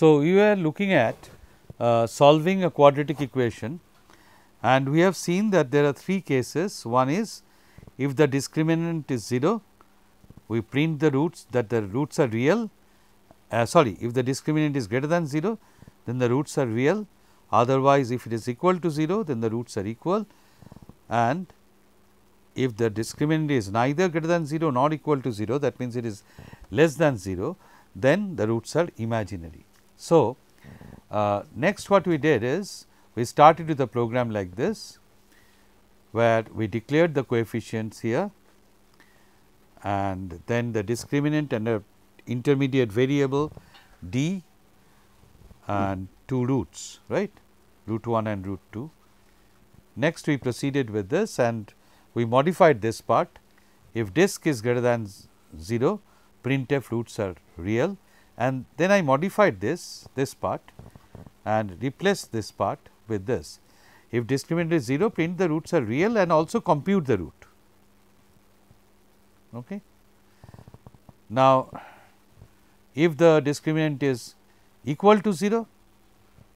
So, we were looking at solving a quadratic equation, and we have seen that there are three cases. One is if the discriminant is 0, we print the roots that the roots are real. If the discriminant is greater than 0, then the roots are real. Otherwise, if it is equal to 0, then the roots are equal, and if the discriminant is neither greater than 0 nor equal to 0, that means it is less than 0, then the roots are imaginary. So, next what we did is we started with a program like this, where we declared the coefficients here, and then the discriminant and a intermediate variable d and two roots, right, root 1 and root 2. Next we proceeded with this and we modified this part. If disk is greater than 0, printf roots are real, and then I modified this part and replaced this part with this. If discriminant is 0, print the roots are real and also compute the root. Okay. Now, if the discriminant is equal to 0,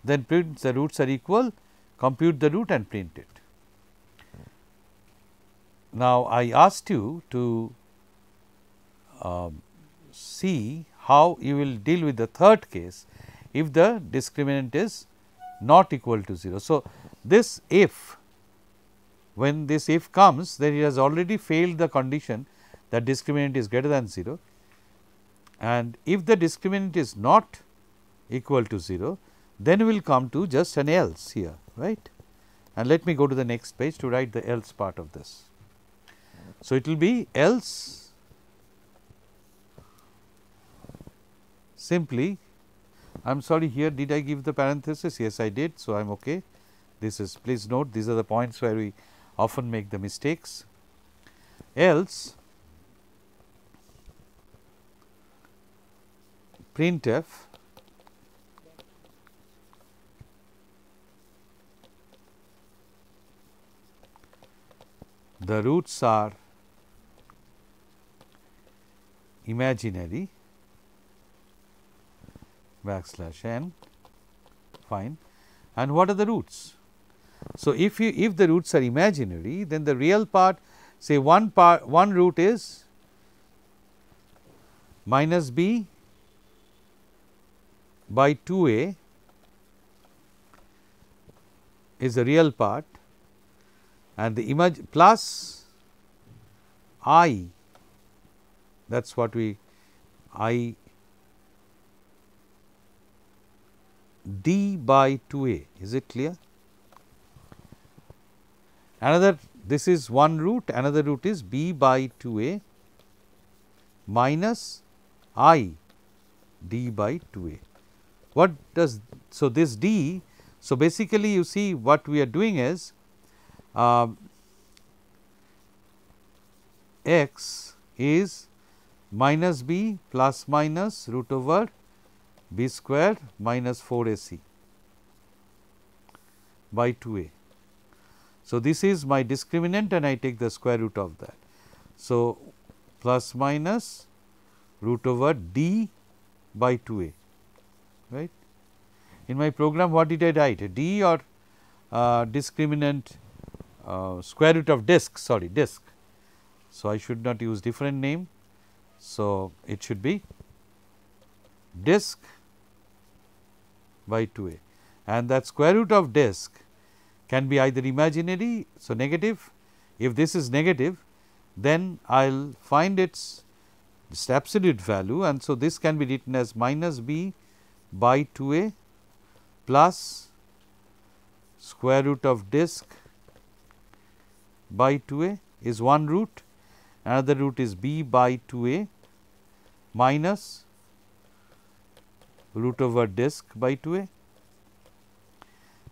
then print the roots are equal, compute the root and print it. Now, I asked you to see how you will deal with the third case if the discriminant is not equal to 0. So, this if, when this if comes, then it has already failed the condition that discriminant is greater than 0, and if the discriminant is not equal to 0, then we will come to just an else here, right. And let me go to the next page to write the else part of this. So, it will be else simply, I am sorry, here did I give the parenthesis? Yes, I did. So, I am okay. This is, please note, these are the points where we often make the mistakes. Else printf the roots are imaginary \n, fine. And what are the roots? So, if the roots are imaginary, then the real part, say one root is minus b by 2a is the real part, and the image plus I, that is what we I d by 2a, is it clear? Another, this is one root, another root is b by 2a minus I d by 2a. What does, so this d, so basically you see what we are doing is x is minus b plus minus root over b square minus 4ac by 2a. So, this is my discriminant and I take the square root of that. So, plus minus root over d by 2a, right. In my program what did I write? D or discriminant square root of disk, sorry, disk. So, I should not use different name. So, it should be disk by 2a, and that square root of disk can be either imaginary, so negative. If this is negative, then I will find its absolute value, and so this can be written as minus b by 2a plus square root of disk by 2a is one root, another root is b by 2a minus root over disk by 2a,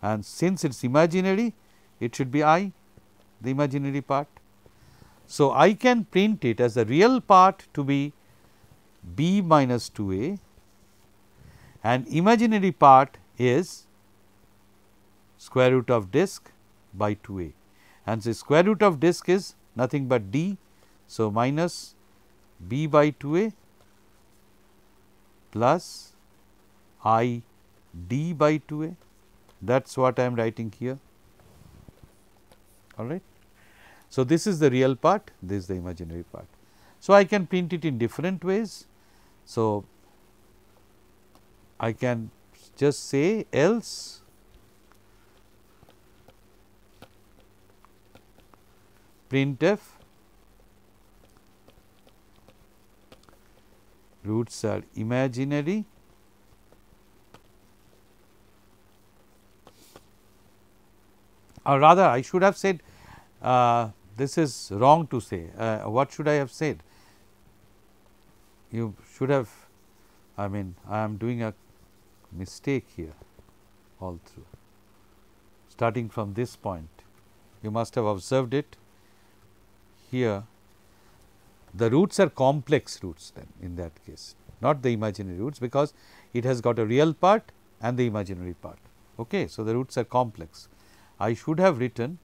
and since it is imaginary, it should be I, the imaginary part. So, I can print it as the real part to be b minus 2a, and imaginary part is square root of disk by 2a, and the square root of disk is nothing but d. So, minus b by 2a plus I d by 2a, that is what I am writing here, all right. So, this is the real part, this is the imaginary part. So, I can print it in different ways. So, I can just say else printf roots are imaginary or rather I should have said this is wrong to say. What should I have said? You should have, I mean I am doing a mistake here all through. Starting from this point, you must have observed it here. The roots are complex roots then in that case, not the imaginary roots, because it has got a real part and the imaginary part. Okay. So, the roots are complex. I should have written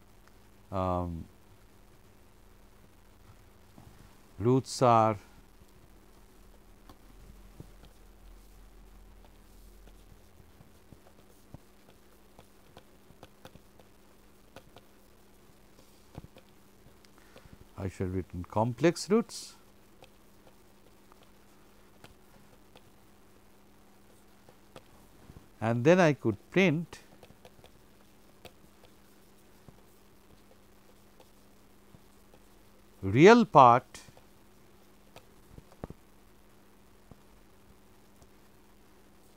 roots are I should have written complex roots and then I could print real part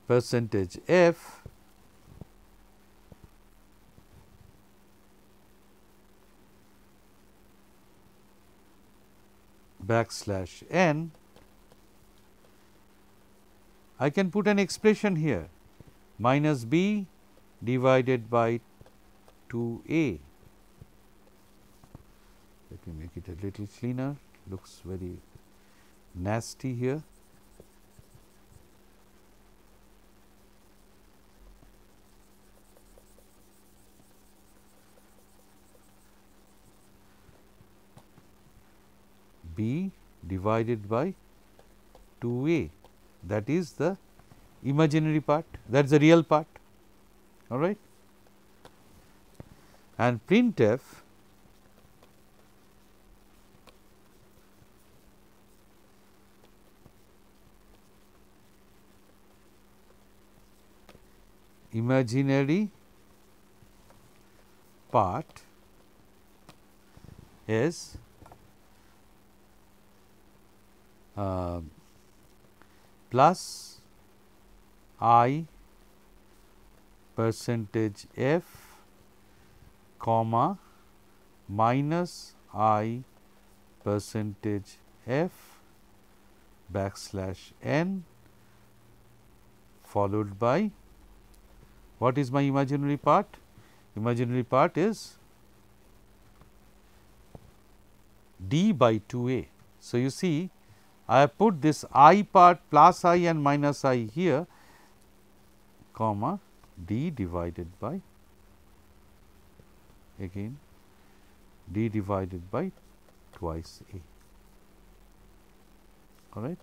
percentage f backslash n. I can put an expression here minus b divided by 2a. Let me make it a little cleaner, looks very nasty here. B divided by 2a, that is the imaginary part, that is the real part, all right. And printf imaginary part is plus I percentage f comma minus I percentage f backslash n followed by what is my imaginary part? Imaginary part is d by 2a. So, you see I have put this I part plus I and minus I here, comma d divided by again d divided by twice a, all right.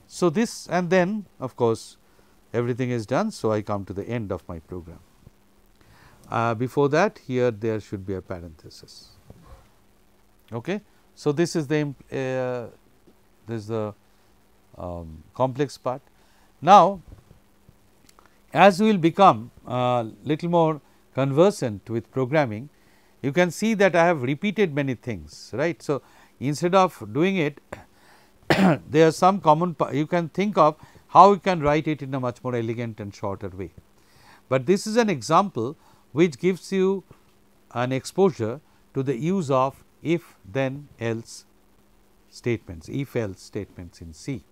So, this and then of course, everything is done. So, I come to the end of my program. Before that, here there should be a parenthesis. Okay. So, this is the complex part. Now, as we will become little more conversant with programming, you can see that I have repeated many things, right. So, instead of doing it, there are some common you can think of how you can write it in a much more elegant and shorter way. But this is an example which gives you an exposure to the use of if then else statements, if else statements in C.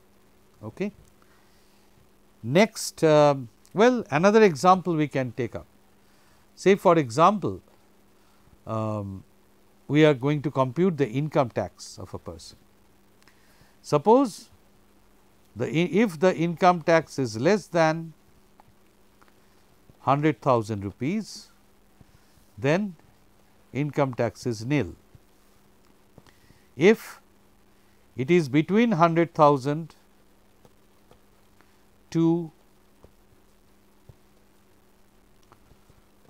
Okay. Next, well, another example we can take up. Say for example, we are going to compute the income tax of a person. Suppose if the income tax is less than 100,000 rupees, then income tax is nil. If it is between 100,000 to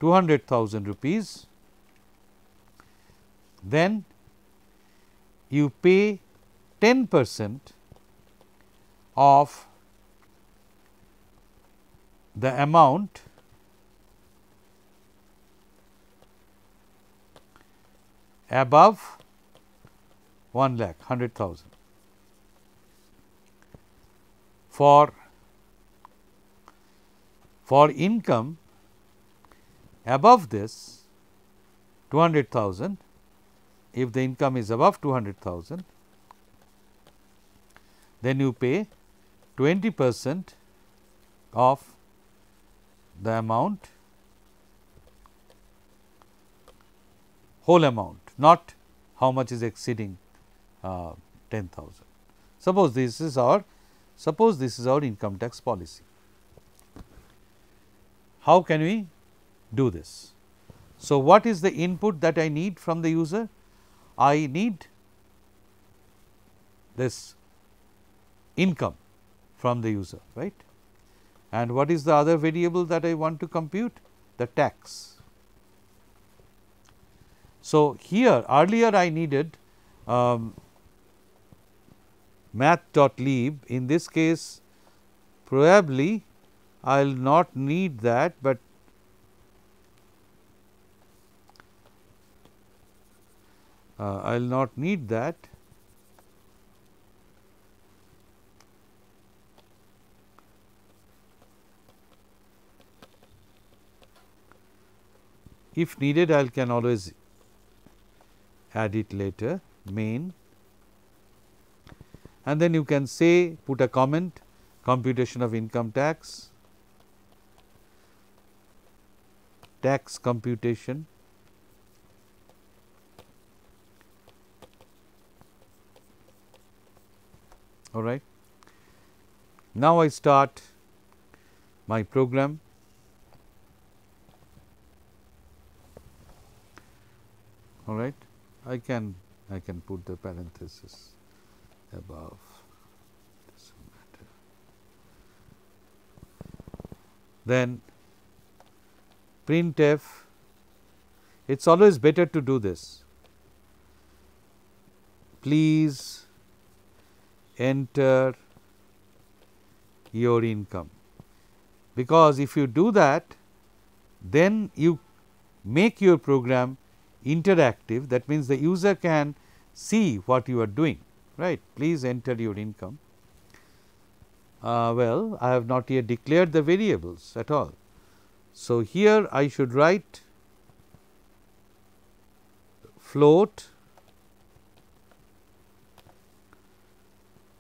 200,000 rupees, then you pay 10% of the amount above 1 lakh 100,000. For income above this 200,000, if the income is above 200,000, then you pay 20% of the amount, whole amount, not how much is exceeding 10,000. Suppose this is our income tax policy. How can we do this? So, what is the input that I need from the user? I need this income from the user, right? And what is the other variable that I want to compute? The tax. So, here earlier I needed math.lib. In this case, probably I will not need that, but I will not need that. If needed, I can always add it later, main, and then you can say, put a comment, computation of income tax, tax computation, all right. Now, I start my program. All right, I can put the parenthesis above. Doesn't matter. Then printf. It's always better to do this. Please enter your income, because if you do that, then you make your program interactive. That means, the user can see what you are doing, right. Please enter your income. Well, I have not yet declared the variables at all. So, here I should write float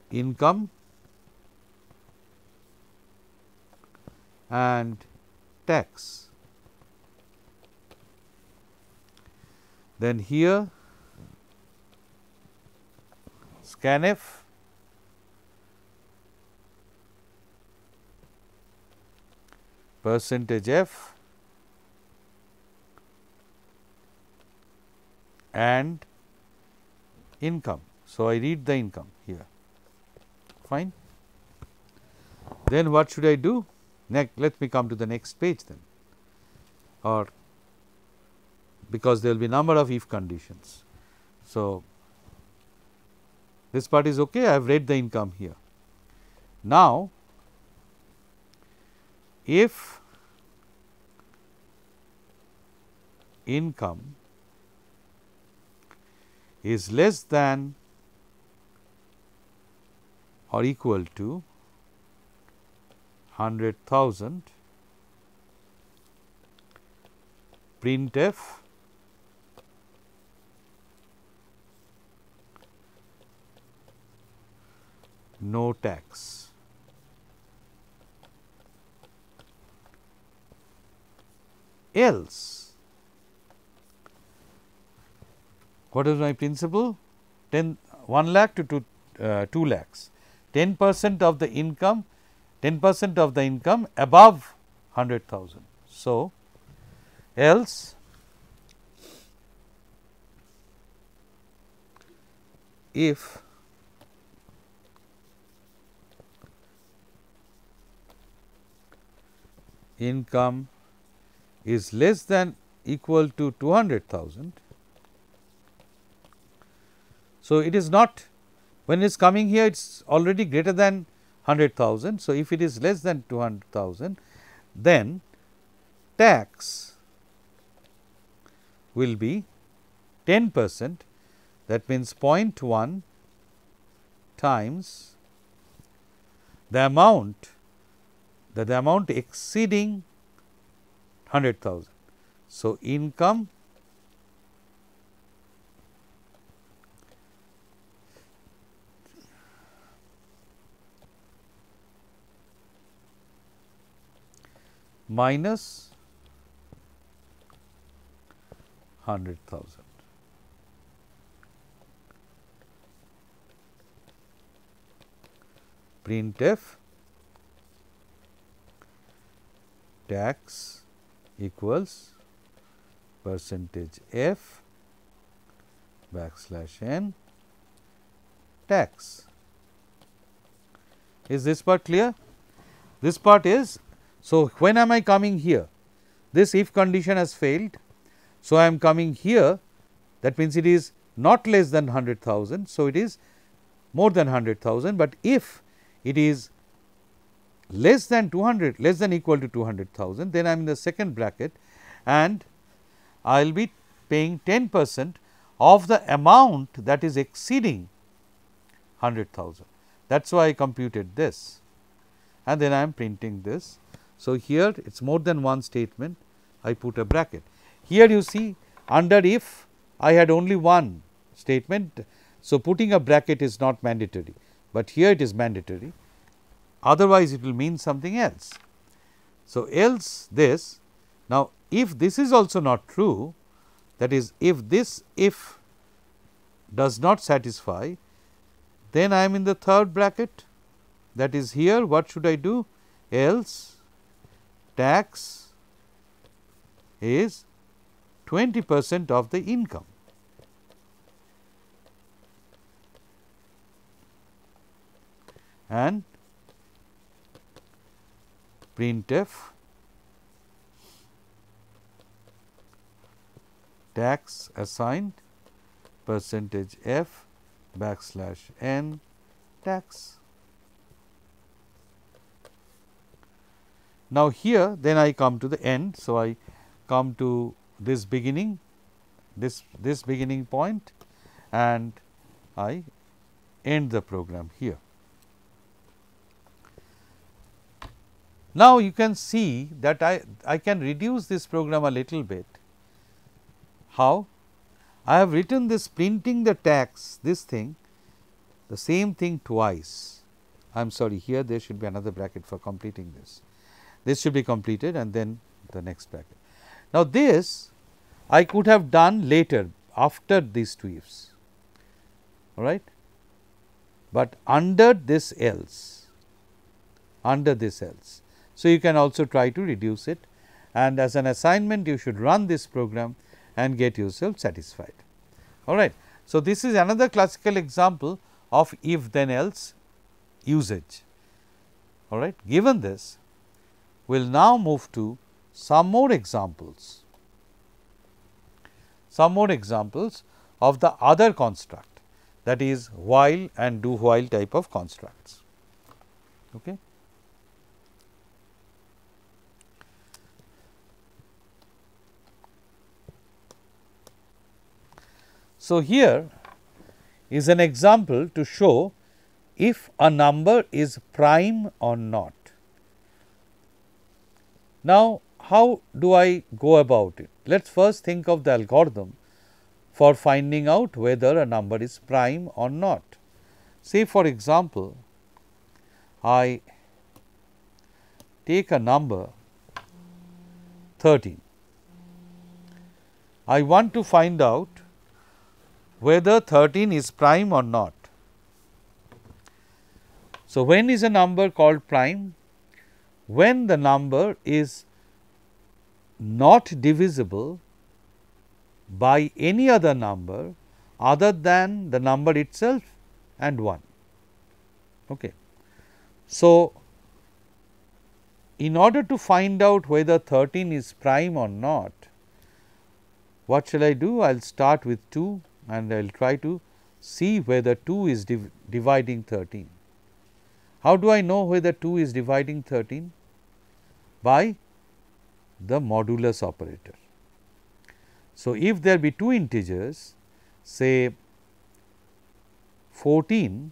income and tax. Then here scanf %f and income. So, I read the income here, fine. Then what should I do? Next, let me come to the next page then, or because there will be number of if conditions. So, this part is okay, I have read the income here. Now, if income is less than or equal to 100,000, printf no tax. Else, what is my principle? 1 lakh to 2 lakhs, 10% of the income, 10% of the income above 100,000. So, else if income is less than equal to 200,000. So, it is not, when it is coming here, it is already greater than 100,000. So, if it is less than 200,000, then tax will be 10%, that means 0.1 times the amount exceeding 100,000. So, income minus 100,000. Printf tax equals percentage f backslash n tax. Is this part clear? This part is, so when am I coming here? This if condition has failed. So, I am coming here, that means it is not less than 100,000. So, it is more than 100,000, but if it is less than 200, less than equal to 200,000, then I am in the second bracket and I will be paying 10% of the amount that is exceeding 100,000. That is why I computed this, and then I am printing this. So, here it is more than one statement, I put a bracket. Here you see, under if I had only one statement. So, putting a bracket is not mandatory, but here it is mandatory, otherwise it will mean something else. So, else this. Now, if this is also not true, that is if this if does not satisfy, then I am in the third bracket, that is here what should I do? Else tax is 20% of the income. And printf tax assigned percentage f backslash n tax. Now, here then I come to the end. So, I come to this beginning, this beginning point, and I end the program here. Now, you can see that I can reduce this program a little bit. How? I have written this printing the tax, this thing, the same thing twice. I am sorry, here there should be another bracket for completing this. This should be completed and then the next bracket. Now, this I could have done later after these two ifs, all right, but under this else, under this else. So, you can also try to reduce it, and as an assignment you should run this program and get yourself satisfied. All right. So, this is another classical example of if then else usage. All right. Given this, we will now move to some more examples. Some more examples of the other construct, that is while and do while type of constructs. Okay. So, here is an example to show if a number is prime or not. Now, how do I go about it? Let us first think of the algorithm for finding out whether a number is prime or not. Say for example, I take a number 13. I want to find out whether 13 is prime or not. So, when is a number called prime? When the number is not divisible by any other number other than the number itself and 1. Okay. So, in order to find out whether 13 is prime or not, what shall I do? I will start with 2 and I will try to see whether 2 is dividing 13. How do I know whether 2 is dividing 13? By the modulus operator. So, if there be two integers, say 14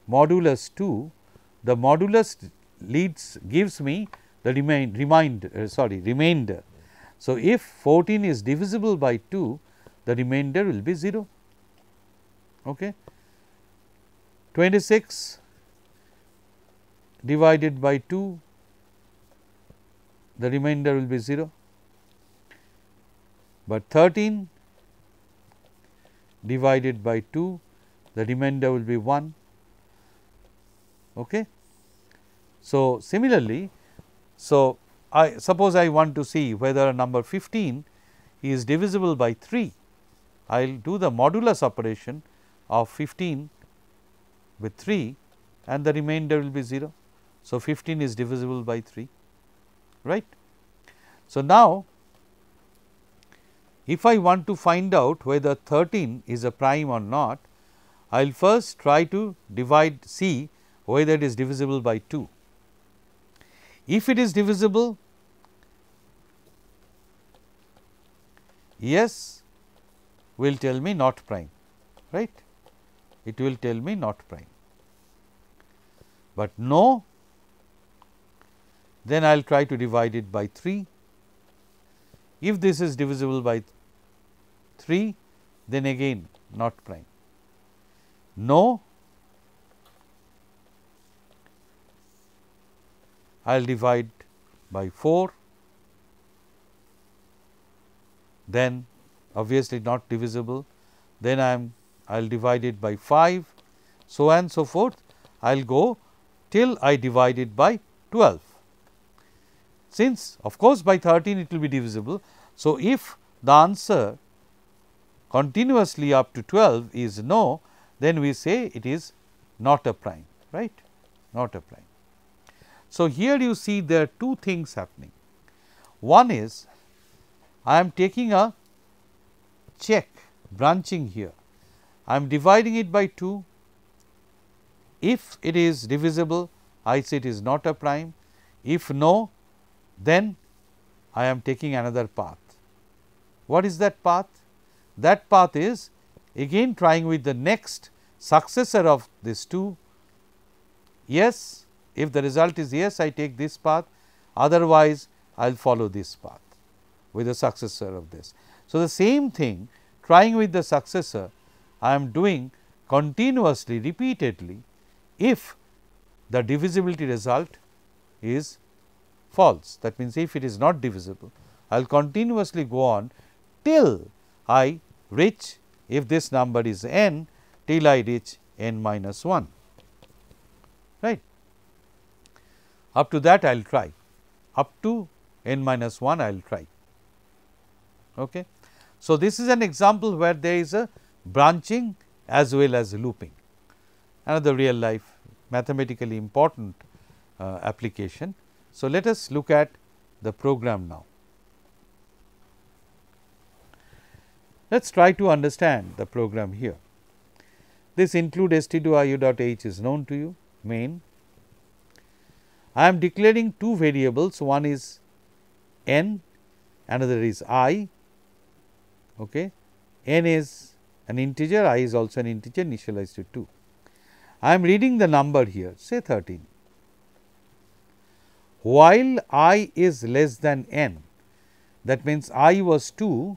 modulus 2, the modulus gives me the remainder. So, if 14 is divisible by 2, the remainder will be 0. Okay. 26 divided by 2, the remainder will be 0, but 13 divided by 2, the remainder will be 1. Okay. So, similarly, so I suppose I want to see whether a number 15 is divisible by 3, I will do the modulus operation of 15 with 3 and the remainder will be 0. So, 15 is divisible by 3, right. So, now if I want to find out whether 13 is a prime or not, I will first try to see whether it is divisible by 2. If it is divisible, yes will tell me not prime, right. It will tell me not prime, but no, then I will try to divide it by 3. If this is divisible by 3, then again not prime. No, I will divide by 4, then obviously not divisible, then I will divide it by 5, so on and so forth. I will go till I divide it by 12. Since of course, by 13 it will be divisible. So, if the answer continuously up to 12 is no, then we say it is not a prime, right, not a prime. So, here you see there are two things happening. One is I am taking a check branching here, I am dividing it by 2. If it is divisible, I say it is not a prime. If no, then I am taking another path. What is that path? That path is again trying with the next successor of this 2. Yes, if the result is yes, I take this path, otherwise I will follow this path with the successor of this. So, the same thing trying with the successor I am doing continuously, repeatedly, if the divisibility result is false. That means, if it is not divisible, I will continuously go on till I reach, if this number is n, till I reach n minus 1, right. Up to that I will try, up to n minus 1 I will try. Okay. So, this is an example where there is a branching as well as looping, another real life mathematically important application. So, let us look at the program now. Let us try to understand the program here. This include st2iu.h is known to you, main. I am declaring two variables, one is n, another is I. Okay. N is an integer, I is also an integer initialized to 2. I am reading the number here, say 13. While I is less than n, that means I was 2.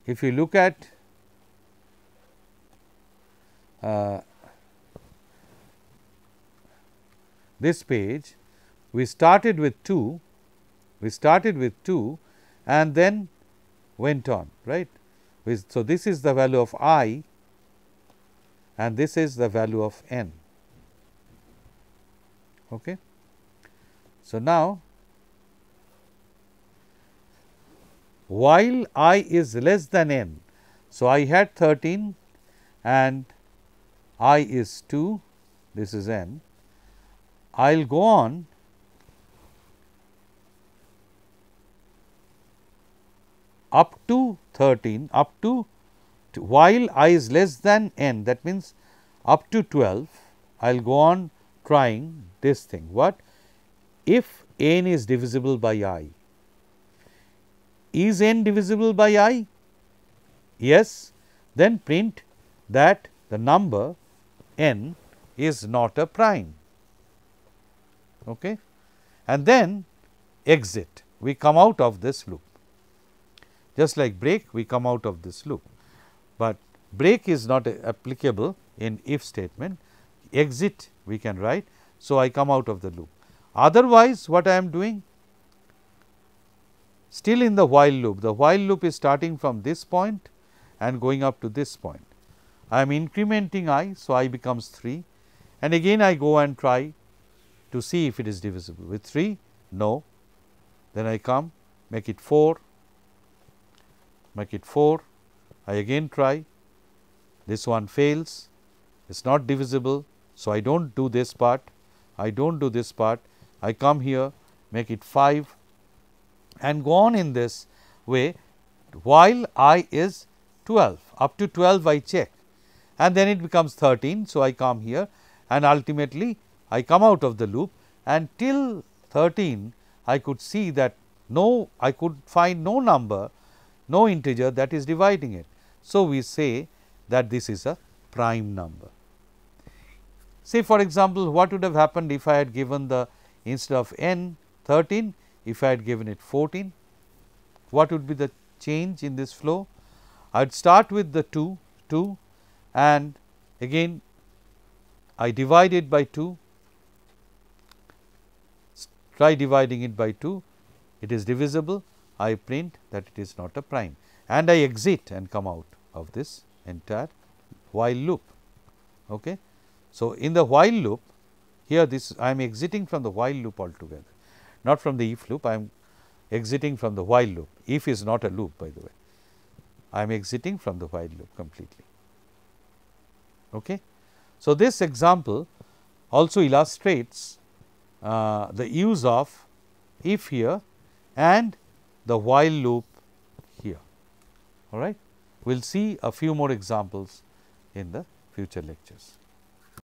If you look at this page, we started with 2, and then went on, right. So, this is the value of I and this is the value of n. Okay. So, now while I is less than n, so I had 13 and I is 2, this is n. I will go on up to 13, up to while I is less than n, that means up to 12, I will go on trying this thing. What? If n is divisible by I. Is n divisible by I? Yes, then print that the number n is not a prime, okay. And then exit, we come out of this loop. Just like break, we come out of this loop, but break is not applicable in if statement. Exit we can write. So, I come out of the loop. Otherwise, what I am doing? Still in the while loop, the while loop is starting from this point and going up to this point. I am incrementing I, so I becomes 3, and again I go and try to see if it is divisible. With 3, no, then I come, make it 4, make it 4, I again try, this one fails, it is not divisible. So, I do not do this part, I do not do this part, I come here, make it 5 and go on in this way while I is 12, up to 12 I check, and then it becomes 13. So, I come here and ultimately I come out of the loop, and till 13 I could see that no, I could find no number, no integer that is dividing it. So, we say that this is a prime number. Say for example, what would have happened if I had given the instead of n 13, if I had given it 14, what would be the change in this flow? I would start with the 2, and again I divide it by 2, try dividing it by 2, it is divisible, I print that it is not a prime, and I exit and come out of this entire while loop. Okay. So, in the while loop, here this I am exiting from the while loop altogether, not from the if loop, I am exiting from the while loop. If is not a loop, by the way, I am exiting from the while loop completely. Okay. So, this example also illustrates the use of if here and the while loop here. All right. We will see a few more examples in the future lectures.